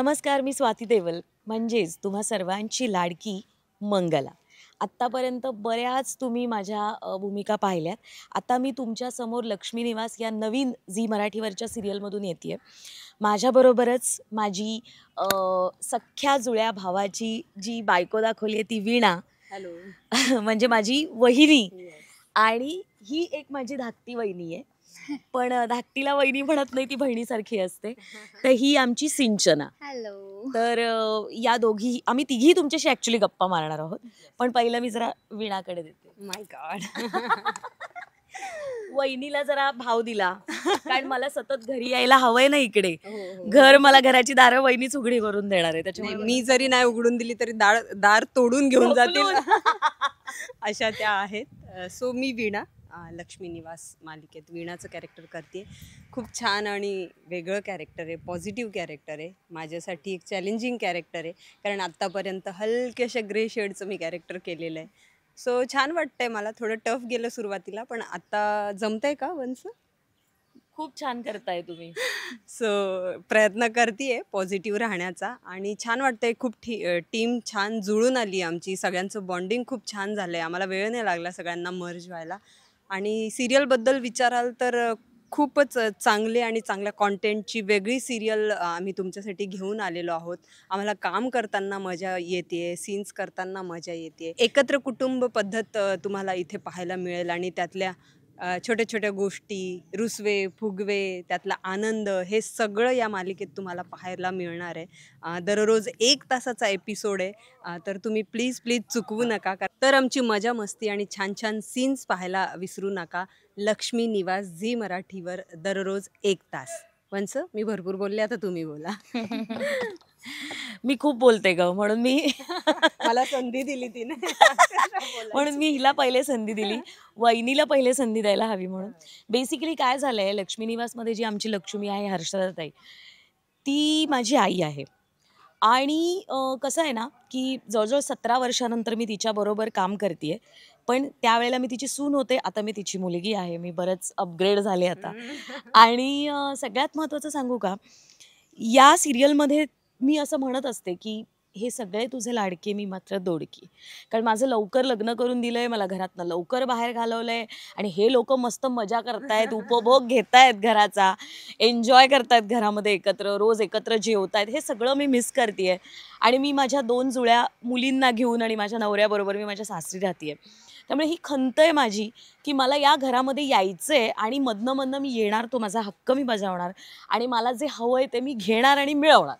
नमस्कार, मी स्वाती देवल म्हणजेच तुम्हा सर्वांची लाडकी मंगला. आत्तापर्यंत बऱ्याच तुम्ही माझ्या भूमिका पाहिल्यात. आता मी तुमच्यासमोर लक्ष्मी निवास या नवीन झी मराठीवरच्या सिरियलमधून येते आहे. माझ्याबरोबरच माझी सख्ख्या जुळ्या भावाची जी बायको दाखवली आहे ती वीणा. हॅलो. म्हणजे माझी वहिनी. आणि ही एक माझी धाकटी वहिनी आहे. पण धाकटीला वहिनी म्हणत नाही, ती बहिणीसारखी असते. तर ही आमची सिंचना. हॅलो. तर या दोघी आम्ही तिघी तुमच्याशी ऍक्च्युली गप्पा मारणार आहोत. पण पहिलं मी जरा वीणाकडे देते. माय गॉड. वहिनीला जरा भाव दिला, कारण मला सतत घरी यायला हवंय ना इकडे. हो. घर मला घराची दारं वहिनीच उघडी करून देणार आहे. त्याच्यामुळे मी जरी नाही उघडून दिली तरी दार तोडून घेऊन जातील अशा त्या आहेत. सो मी वीणा लक्ष्मी निवास मालिकेत वीणाचं कॅरेक्टर करते. खूप छान आणि वेगळं कॅरेक्टर आहे, पॉझिटिव्ह कॅरेक्टर आहे. माझ्यासाठी एक चॅलेंजिंग कॅरेक्टर आहे, कारण आत्तापर्यंत हलक्याशा ग्रे शेडचं मी कॅरेक्टर केलेलं आहे. सो छान वाटतंय मला. थोडं टफ गेलं सुरुवातीला, पण आता जमतंय का वंस? खूप छान करताय तुम्ही. सो प्रयत्न करते पॉझिटिव्ह राहण्याचा आणि छान वाटतंय. खूप टीम छान जुळून आली आमची. सगळ्यांचं बॉन्डिंग खूप छान झालं आहे. आम्हाला वेळ नाही लागला सगळ्यांना मर्ज व्हायला. आणि सिरियलबद्दल विचाराल तर खूपच चांगले आणि चांगल्या कॉन्टेंटची वेगळी सिरियल आम्ही तुमच्यासाठी घेऊन आलेलो आहोत. आम्हाला काम करताना मजा येते, सीन्स करताना मजा येते. एकत्र कुटुंब पद्धत तुम्हाला इथे पाहायला मिळेल आणि त्यातल्या छोट्या छोट्या गोष्टी, रुसवे फुगवे, त्यातला आनंद, हे सगळं या मालिकेत तुम्हाला पाहायला मिळणार आहे. दररोज 1 तासाचा एपिसोड आहे. तर तुम्ही प्लीज चुकवू नका. तर आमची मजा मस्ती आणि छान छान सीन्स पाहायला विसरू नका. लक्ष्मी निवास झी मराठीवर दररोज 1 तास. वंस, मी भरपूर बोलले, आता तुम्ही बोला. मी खूप बोलते ग, म्हणून मी मला संधी दिली तिने. म्हणून मी हिला पहिले संधी दिली, वहिनीला पहिले संधी द्यायला हवी म्हणून. बेसिकली काय झालंय, लक्ष्मी निवासमध्ये जी आमची लक्ष्मी आहे हर्षदाताई, ती माझी आई आहे. आणि कसं आहे ना, की जवळजवळ 17 वर्षानंतर मी तिच्याबरोबर काम करते. पण त्यावेळेला मी तिची सून होते, आता मी तिची मुलगी आहे. मी बरंच अपग्रेड झाले आता. आणि सगळ्यात महत्त्वाचं सांगू का, या सिरियलमध्ये मी असं म्हणत असते की हे सगळे तुझे लाडके, मी मात्र दोडकी. कारण माझं लवकर लग्न करून दिलंय, मला घरातनं लवकर बाहेर घालवलंय आणि हे लोक मस्त मजा करतायत, उपभोग घेतायत घराचा, एन्जॉय करतायत घरामध्ये एकत्र, रोज एकत्र जेवतायत. हे सगळं मी मिस करते. आणि मी माझ्या 2 जुळ्या मुलींना घेऊन आणि माझ्या नवऱ्याबरोबर मी माझ्या सासरी राहते. त्यामुळे ही खंत आहे माझी की मला या घरामध्ये यायचंय आणि मधनं मी येणार, तो माझा हक्क मी बजावणार आणि मला जे हवंय ते मी घेणार आणि मिळवणार.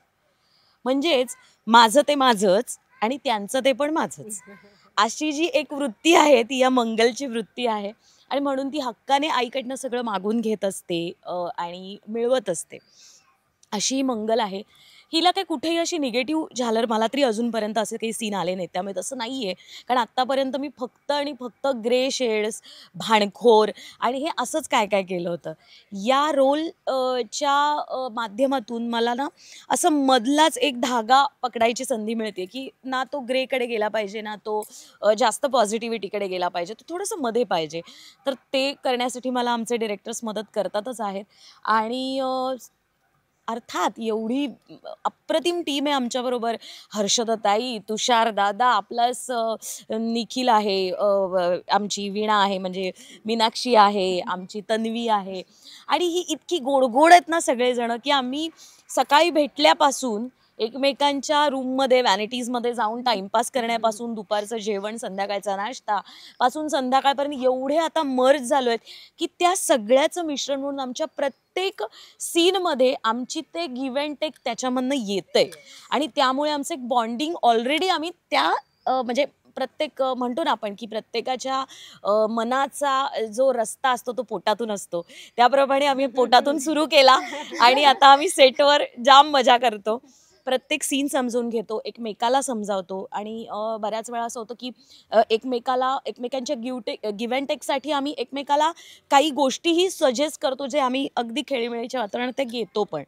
म्हणजेच माझं ते माझंच आणि त्यांचं ते पण माझंच, अशी जी एक वृत्ती आहे ती या मंगलची वृत्ती आहे. आणि म्हणून ती हक्काने आईकडनं सगळं मागून घेत असते आणि मिळवत असते. अशी ही मंगल आहे. हिला काही कुठेही अशी निगेटिव्ह झालर मला तरी अजूनपर्यंत असे काही सीन आले नाहीत. त्यामुळे तसं नाही आहे, कारण आत्तापर्यंत मी फक्त आणि फक्त ग्रे शेड्स, भांडखोर आणि हे असंच काय काय केलं होतं. या रोल च्या माध्यमातून मला ना असं मधलाच एक धागा पकडायची संधी मिळते, की ना तो ग्रेकडे गेला पाहिजे, ना तो जास्त पॉझिटिव्हिटीकडे गेला पाहिजे, तो थोडंसं मध्ये पाहिजे. तर ते करण्यासाठी मला आमचे डिरेक्टर्स मदत करतातच आहेत. आणि अर्थात एवढी अप्रतिम टीम आहे आमच्याबरोबर. हर्षदाताई, तुषार दादा, प्लस निखिल आहे, आमची वीणा आहे, म्हणजे मीनाक्षी आहे, आमची तन्वी आहे. आणि ही इतकी गोड आहेत ना सगळेजण, की आम्ही सकाळी भेटल्यापासून एकमेकांच्या रूममध्ये, व्हॅनिटीजमध्ये जाऊन टाइमपास करण्यापासून, दुपारचं जेवण, संध्याकाळचा नाश्ता पासून संध्याकाळपर्यंत एवढे आता मर्ज झालो आहेत, की त्या सगळ्याचं मिश्रण म्हणून आमच्या प्रत्येक सीनमध्ये आमची ते गिव्ह अँड टेक त्याच्यामधनं येतंय. आणि त्यामुळे आमचं एक बॉन्डिंग ऑलरेडी आम्ही त्या म्हणजे प्रत्येक म्हणतो ना आपण, की प्रत्येकाच्या मनाचा जो रस्ता असतो तो पोटातून असतो, त्याप्रमाणे आम्ही पोटातून सुरू केला आणि आता आम्ही सेटवर जाम मजा करतो. प्रत्येक सीन समजून घेतो, एकमेकाला समजावतो. आणि बऱ्याच वेळा असं होतं की एकमेकांच्या गिव्ह अँड टेकसाठी आम्ही एकमेकाला काही गोष्टीही सजेस्ट करतो, जे आम्ही अगदी खेळीमेळीच्या वातावरणात ते घेतो पण.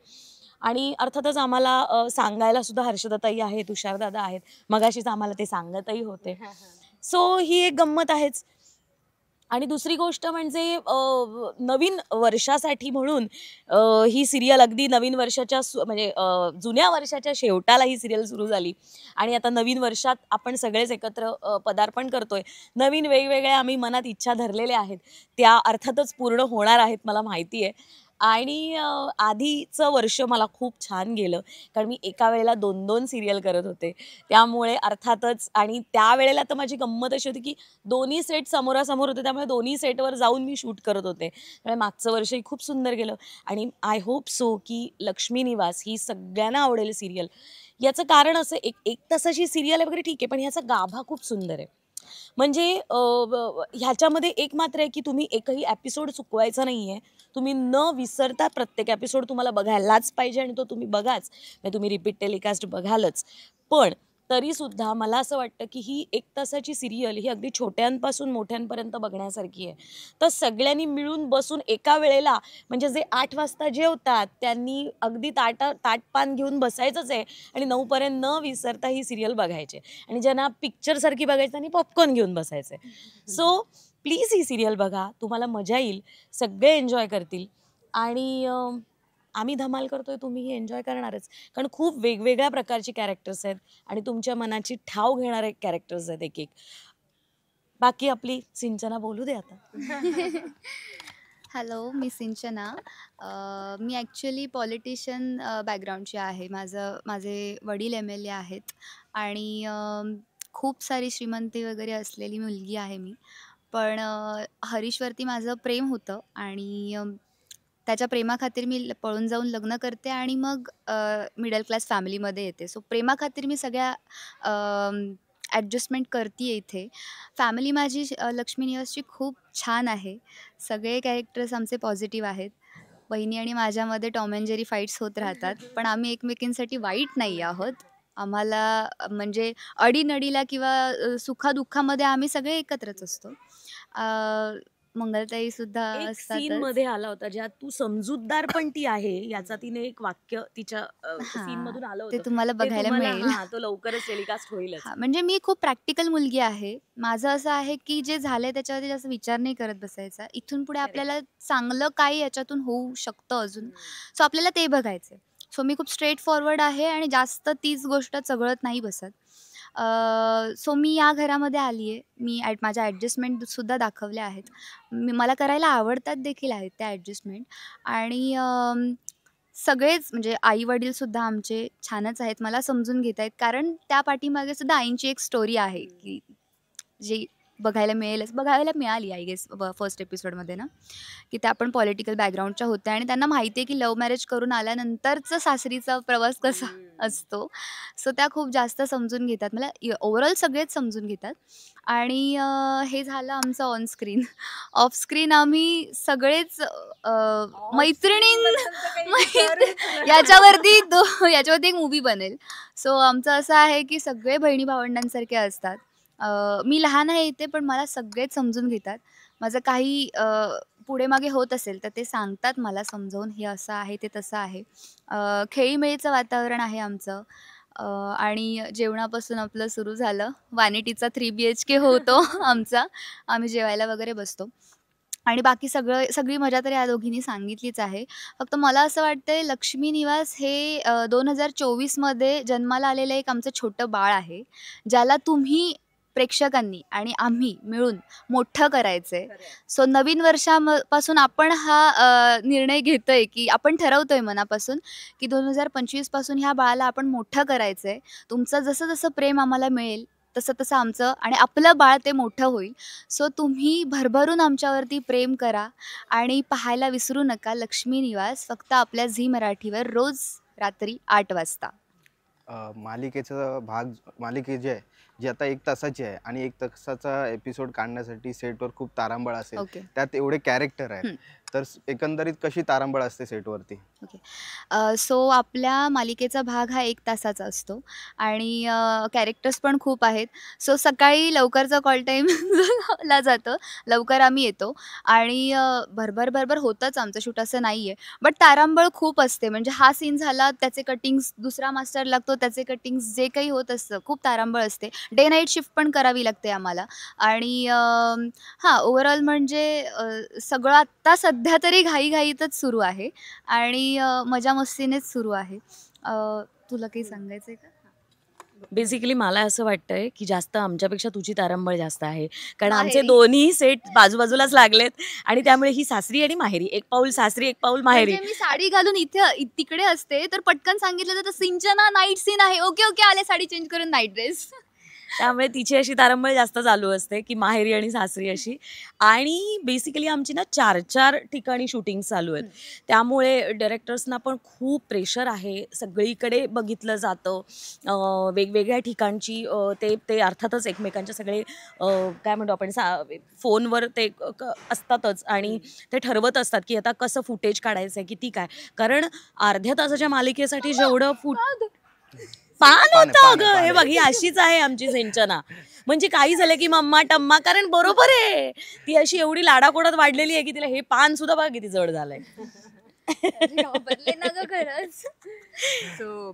आणि अर्थातच आम्हाला सांगायला सुद्धा हर्षदाताई आहे, तुषारदादा आहेत, मगाशीच आम्हाला ते सांगतही होते. सो ही एक गंमत आहेच. आणि दुसरी गोष्ट म्हणजे नवीन वर्षासाठी म्हणून ही सिरियल अगदी नवीन वर्षाच्या म्हणजे जुन्या वर्षाच्या शेवटाला ही सिरियल सुरू झाली आणि आता नवीन वर्षात आपण सगळेच एकत्र पदार्पण करतोय. नवीन वेगवेगळ्या आम्ही मनात इच्छा धरलेल्या आहेत, त्या अर्थातच पूर्ण होणार आहेत मला माहिती आहे. आणि आधीचं वर्ष मला खूप छान गेलं, कारण मी एका वेळेला 2-2 सिरियल करत होते. त्यामुळे अर्थातच आणि त्यावेळेला तर माझी गंमत अशी होती, की दोन्ही सेट समोरासमोर होते, त्यामुळे दोन्ही सेटवर जाऊन मी शूट करत होते. त्यामुळे मागचं वर्षही खूप सुंदर गेलं आणि आय होप सो की लक्ष्मी निवास ही सगळ्यांना आवडेल सिरियल. याचं कारण असं, एक 1 तासाची सिरियल आहे वगैरे ठीक आहे, पण ह्याचा गाभा खूप सुंदर आहे. म्हणजे ह्याच्यामध्ये एक मात्र आहे, की तुम्ही एकही एपिसोड चुकवायचा नाहीये. तुम्ही न विसरता प्रत्येक एपिसोड तुम्हाला बघायलाच पाहिजे आणि तो तुम्ही बघाच. म्हणजे तुम्ही रिपीट टेलिकास्ट बघालच. पण तरीसुद्धा मला असं वाटतं, की ही 1 तासाची सिरियल ही अगदी छोट्यांपासून मोठ्यांपर्यंत बघण्यासारखी आहे. तर सगळ्यांनी मिळून बसून एका वेळेला, म्हणजे जे 8 वाजता जेवतात त्यांनी अगदी ताटपान घेऊन बसायचंच आहे आणि 9 पर्यंत न विसरता ही सिरियल बघायची आहे. आणि ज्यांना पिक्चरसारखी बघायची त्यांनी पॉपकॉर्न घेऊन बसायचं आहे. सो प्लीज ही सिरियल बघा. तुम्हाला मजा येईल. सगळे एन्जॉय करतील आणि आम्ही धमाल करतोय, तुम्हीही एन्जॉय करणारच. कारण खूप वेगवेगळ्या प्रकारची कॅरेक्टर्स आहेत आणि तुमच्या मनाची ठाव घेणारे कॅरेक्टर्स आहेत एक-एक. बाकी आपली सिंचना बोलू दे आता. हॅलो, मी सिंचना. मी ॲक्च्युली पॉलिटिशियन बॅकग्राऊंडची आहे. माझे वडील MLA आहेत आणि खूप सारी श्रीमंती वगैरे असलेली मुलगी आहे मी. पण हरीशवरती माझं प्रेम होतं आणि त्याच्या प्रेमाखातीर मी पळून जाऊन लग्न करते आणि मग मिडल क्लास फॅमिलीमध्ये येते. सो प्रेमाखातीर मी सगळ्या ॲडजस्टमेंट करते आहे इथे. फॅमिली माझी लक्ष्मी निवासची खूप छान आहे. सगळे कॅरेक्टर्स आमचे पॉझिटिव्ह आहेत. बहिणी आणि माझ्यामध्ये टॉम अँड जेरी फाईट्स होत राहतात. पण आम्ही एकमेकींसाठी वाईट नाही आहोत. आम्हाला म्हणजे अडीनडीला किंवा सुखादुःखामध्ये आम्ही सगळे एकत्रच असतो. मंगलताईसुद्धा एक असतातच. सीनमध्ये आला होता, ज्यात तू समजूतदार पण ती आहे, याचा तिने एक वाक्य तिच्या हां, सीनमधून आलं ते होतं. तुम्हाला ते बघायला तुम्हाला मिळेल. तो लवकरच टेलिकास्ट होईलच. हां, म्हणजे मी खूप प्रॅक्टिकल मुलगी आहे. माझं असं आहे, की जे झालंय त्याच्यावरती जास्त विचार नाही करत बसायचा. इथून पुढे करेक्ट. आपल्याला चांगलं काय याच्यातून होऊ शकतं अजून, सो आपल्याला ते बघायचंय. सो मी खूप स्ट्रेट फॉरवर्ड आहे आणि जास्त तीच गोष्ट चघळत नाही बसत. सो मी या घरामध्ये आली आहे. मी माझ्या ॲडजस्टमेंटसुद्धा दाखवल्या आहेत. मला करायला आवडतात देखील आहेत त्या ॲडजस्टमेंट आणि सगळेच म्हणजे आई-वडीलसुद्धा आमचे छानच आहेत. मला समजून घेत आहेत. कारण त्या पाठीमागे सुद्धा आईंची एक स्टोरी आहे, की जी बघायला मिळाली आय गेस फर्स्ट एपिसोडमध्ये ना, की त्या पण पॉलिटिकल बॅकग्राऊंडच्या होत्या आणि त्यांना माहिती आहे, की लव्ह मॅरेज करून आल्यानंतरचा सासरीचा प्रवास कसा असतो. सो त्या खूप जास्त समजून घेतात. मला ओव्हरऑल सगळेच समजून घेतात आणि हे झालं आमचं ऑन स्क्रीन. ऑफ स्क्रीन आम्ही सगळेच याच्यावरती एक मूव्ही बनेल. सो आमचं असं आहे, की सगळे बहिणी-भावंडांसारखे असतात. मी लहान आहे इथे, पण मला सगळेच समजून घेतात. माझं काही पुढे-मागे होत असेल, तर ते सांगतात मला समजावून, हे असं आहे, ते तसं आहे. खेळीमेळीचं वातावरण आहे आमचं. आणि जेवणापासून आपलं सुरू झालं. वानिटीचा 3 BHK होतो आमचा. आम्ही जेवायला वगैरे बसतो. आणि बाकी सगळी मजा तर या दोघींनी सांगितलीच आहे. फक्त मला असं वाटतंय लक्ष्मी निवास हे 2024मध्ये जन्माला आलेलं एक आमचं छोटं बाळ आहे. ज्याला तुम्ही प्रेक्षकांनी आणि आम्ही मिळून मोठं करायचंय. सो नवीन पासून आपण हा निर्णय घेतोय, की आपण ठरवतोय मनापासून, की 2025 पासून ह्या बाळाला आपण मोठं करायचंय. तुमचं जसं-जसं प्रेम आम्हाला मिळेल, तसं-तसं आमचं आणि आपलं बाळ ते मोठं होईल. सो तुम्ही भरभरून आमच्यावरती प्रेम करा आणि पाहायला विसरू नका लक्ष्मी निवास, फक्त आपल्या झी मराठीवर रोज रात्री 8 वाजता. मालिके जी आहे, जी आता 1 तासाची आहे आणि 1 तासाचा एपिसोड काढण्यासाठी सेटवर खूप तारांबळ असेल. ओके. त्यात एवढे कॅरेक्टर आहेत. हं. तर एकंदरीत कशी तारांबळ असते सेटवरती? ओके. सो आपल्या मालिकेचा भाग हा 1 तासाचा असतो आणि कॅरेक्टर्स पण खूप आहेत. सो सकाळी लवकरचा कॉल टाईम ला जातं. लवकर आम्ही येतो आणि भरभर होतंच आमचं शूट, असं नाही आहे. बट तारांबळ खूप असते. म्हणजे हा सीन झाला, त्याचे कटिंग्स दुसरा मास्टर लागतो, त्याचे कटिंग्स जे काही होत असतं, खूप तारांबळ असते. डे नाईट शिफ्ट पण करावी लागते आम्हाला. आणि हां, ओव्हरऑल म्हणजे सगळं आत्ता सध्या तरी घाईघाईतच सुरू आहे आणि मजा मस्तीनेच सुरू आहे. तुला काही सांगायचं आहे का? बेसिकली मला असं वाटतंय की जास्त आमच्यापेक्षा तुझी तारंबळ जास्त आहे, कारण आमचे माहेरी. दोन्ही सेट बाजूबाजूलाच लागलेत आणि त्यामुळे ही सासरी आणि माहेरी, एक पाऊल सासरी एक पाऊल माहेरी. म्हणजे मी साडी घालून तिकडे असते तर पटकन सांगितलं तर सिंचना नाईट सीन आहे, ओके ओके आले साडी चेंज करून नाईट ड्रेस. त्यामुळे तिची अशी तारंबळ जास्त चालू असते की माहेरी आणि सासरी अशी. आणि बेसिकली आमची ना 4-4 ठिकाणी शूटिंग चालू आहेत, त्यामुळे डायरेक्टर्सना पण खूप प्रेशर आहे. सगळीकडे बघितलं जातं, वेगवेगळ्या ठिकाणची ते ते अर्थातच एकमेकांच्या सगळे काय म्हणतो आपण फोनवर ते असतातच आणि ते ठरवत असतात की आता कसं फुटेज काढायचं आहे, किती काय. कारण अर्ध्या तासाच्या मालिकेसाठी जेवढं पान होतं ग, हे बघ ही अशीच आहे आमची सिंचना. म्हणजे काही झालं की मम्मा टम्मा, कारण बरोबर आहे ती अशी एवढी लाडाकोडात वाढलेली आहे की तिला हे पान सुद्धा बघा किती जड झालंय. बदले ना ग खरंच. सो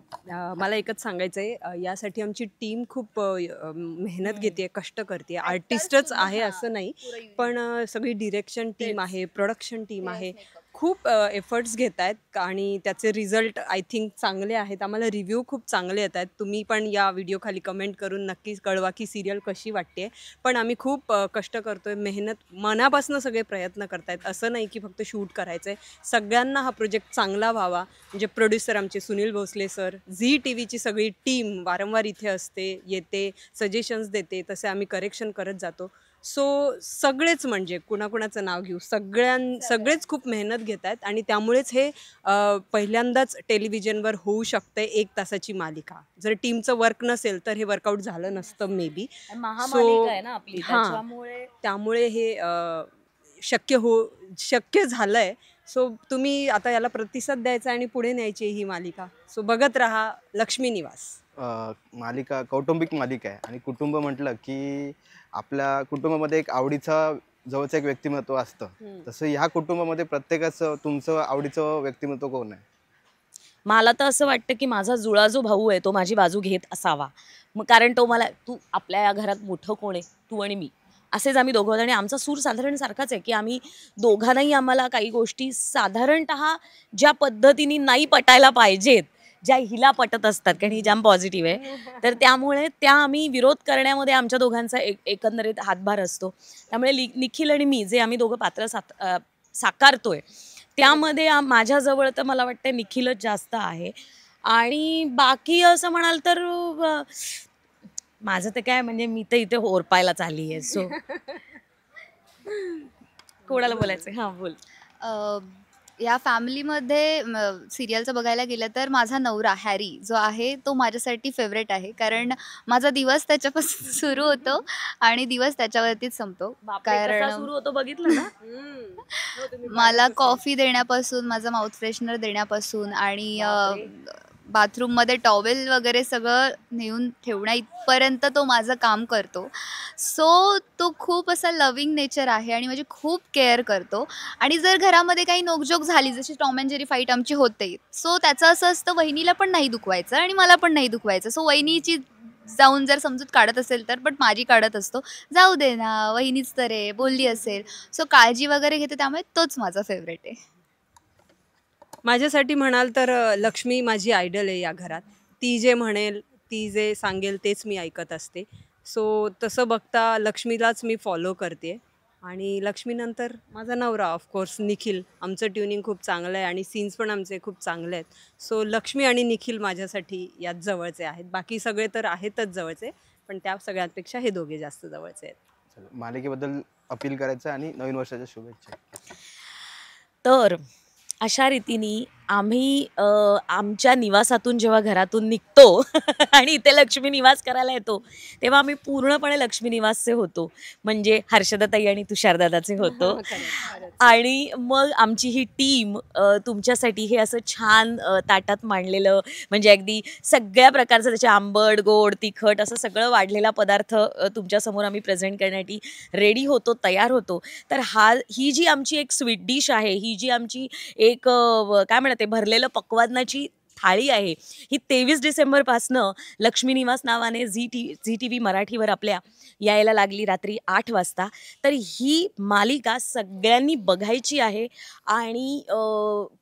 मला एकच सांगायचं आहे, यासाठी आमची टीम खूप मेहनत घेते, कष्ट करते. आर्टिस्टच आहे असं नाही, पण सगळी डिरेक्शन टीम आहे, प्रोडक्शन टीम आहे, खूप एफर्ट्स घेत आहेत आणि त्याचे रिझल्ट आय थिंक चांगले आहेत. आम्हाला रिव्ह्यू खूप चांगले येत आहेत. तुम्ही पण या व्हिडिओ खाली कमेंट करून नक्कीच कळवा की सिरियल कशी वाटते. पण आम्ही खूप कष्ट करतोय, मेहनत मनापासून सगळे प्रयत्न करतायत. असं नाही की फक्त शूट करायचं आहे, सगळ्यांना हा प्रोजेक्ट चांगला व्हावा. म्हणजे प्रोड्युसर आमचे Sunil Bhosale sir, Zee T व्हीची सगळी टीम वारंवार इथे असते, येते, सजेशन्स देते, तसे आम्ही करेक्शन करत जातो. सो सगळेच म्हणजे कुणाकुणाचं नाव घेऊ, सगळेच खूप मेहनत घेत आहेत आणि त्यामुळेच हे पहिल्यांदाच टेलिव्हिजनवर होऊ शकते 1 तासाची मालिका. जर टीमचं वर्क नसेल तर हे वर्कआउट झालं नसतं मे बी. महामालिका आहे ना आपली, हां, त्यामुळे हे शक्य झालंय. सो तुम्ही आता याला प्रतिसाद द्यायचा आणि पुढे न्यायची ही मालिका. सो बघत राहा लक्ष्मी निवास. मालिका कौटुंबिक मालिका आहे आणि कुटुंब म्हटलं की आपल्या कुटुंबामध्ये एक आवडीचा जवळचं एक व्यक्तिमत्व असतं. तसं ह्या कुटुंबामध्ये प्रत्येकाचं तुमचं आवडीचं व्यक्तिमत्व कोण आहे? मला तर असं वाटतं की माझा जुळा जो भाऊ आहे तो माझी बाजू घेत असावा. मग कारण तो मला, तू आपल्या या घरात मोठं कोण आहे, तू आणि मी, असेच आम्ही दोघं आहोत आणि आमचा सूर साधारण सारखाच आहे की आम्ही दोघांनाही आम्हाला काही गोष्टी साधारणतः ज्या पद्धतीने नाही पटायला पाहिजेत, ज्या हिला पटत असतात, कारण ही जाम पॉझिटिव्ह आहे, तर त्यामुळे त्या आम्ही विरोध करण्यामध्ये आमच्या दोघांचा एकंदरीत हातभार असतो. त्यामुळे निखिल आणि मी जे आम्ही दोघं पात्र साकारतोय त्यामध्ये माझ्याजवळ तर मला वाटतं निखिलच जास्त आहे. आणि बाकी असं म्हणाल तर माझं तर काय, म्हणजे मी तर इथे ओरपायला आली आहे. सो कोणाला बोलायचं? हां बोल. या फॅमिलीमध्ये सिरियलचं बघायला गेलं तर माझा नवरा हॅरी जो आहे तो माझ्यासाठी फेवरेट आहे, कारण माझा दिवस त्याच्यापासून सुरू होतो आणि दिवस त्याच्यावरतीच संपतो. कारण सुरू होतो बघितलं ना. मला कॉफी देण्यापासून, माझं माउथ फ्रेशनर देण्यापासून आणि बाथरूममध्ये टॉवेल वगैरे सगळं नेऊन ठेवण्या इथपर्यंत तो माझं काम करतो. सो तो खूप असा लव्हिंग नेचर आहे आणि माझी खूप केअर करतो. आणि जर घरामध्ये काही नोकझोक झाली, जशी टॉम अँड जेरी फाईट आमची होते, सो त्याचं असं असतं वहिनीला पण नाही दुखवायचं आणि मला पण नाही दुखवायचं. सो वहिनीची जाऊन जर समजूत काढत असेल तर, बट माझी काढत असतो, जाऊ दे ना वहिनीच तर आहे, बोलली असेल. सो काळजी वगैरे घेते, त्यामुळे तोच माझा फेवरेट आहे. माझ्यासाठी म्हणाल तर लक्ष्मी माझी आयडल आहे या घरात. ती जे म्हणेल, ती जे सांगेल तेच मी ऐकत असते. सो तसं बघता लक्ष्मीलाच मी फॉलो करते. आणि लक्ष्मीनंतर माझा नवरा ऑफकोर्स निखिल. आमचं ट्युनिंग खूप चांगलं आहे आणि सीन्स पण आमचे खूप चांगले आहेत. सो लक्ष्मी आणि निखिल माझ्यासाठी यात जवळचे आहेत. बाकी सगळे तर आहेतच जवळचे, पण त्या सगळ्यांपेक्षा हे दोघे जास्त जवळचे आहेत. मालिकेबद्दल अपील करायचं आणि नवीन वर्षाच्या शुभेच्छा. तर अशा रीतीने आम्ही आमच्या निवासातून जेव्हा घरातून निघतो आणि इथे लक्ष्मी निवास करायला येतो, तेव्हा आम्ही पूर्णपणे लक्ष्मी निवासचे होतो. म्हणजे हर्षदाताई आणि तुषारदादाचे होतो. आणि मग आमची ही टीम तुमच्यासाठी हे असं छान ताटात मांडलेलं, म्हणजे अगदी सगळ्या प्रकारचं, त्याचे आंबट, गोड, तिखट असं सगळं वाढलेला पदार्थ तुमच्यासमोर आम्ही प्रेझेंट करण्यासाठी रेडी होतो, तयार होतो. तर ही जी आमची एक स्वीट डिश आहे, ही जी आमची एक काय म्हणते भरलेलं पक्वान्नाची थाळी आहे ही 23 डिसेंबरपासनं लक्ष्मी निवास नावाने झी टी व्ही मराठीवर आपल्या यायला लागली रात्री 8 वाजता. तर ही मालिका सगळ्यांनी बघायची आहे आणि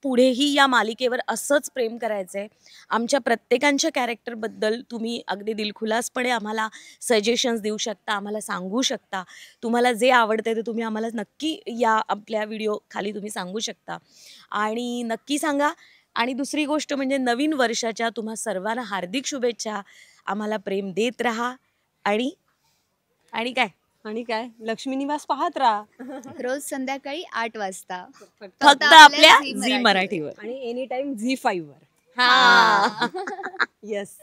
पुढेही या मालिकेवर असंच प्रेम करायचं आहे. आमच्या प्रत्येकांच्या कॅरेक्टरबद्दल तुम्ही अगदी दिलखुलासपणे आम्हाला सजेशन्स देऊ शकता, आम्हाला सांगू शकता. तुम्हाला जे आवडतं ते तुम्ही आम्हाला नक्की या आपल्या व्हिडिओ खाली तुम्ही सांगू शकता आणि नक्की सांगा. आणि दुसरी गोष्ट म्हणजे नवीन वर्षाच्या तुम्हा सर्वांना हार्दिक शुभेच्छा. आम्हाला प्रेम देत राहा आणि आणि काय आणि काय लक्ष्मी निवास पाहत राहा रोज संध्याकाळी 8 वाजता फक्त आपल्या झी मराठीवर आणि एनी टाइम झी 5 वर. हा येस.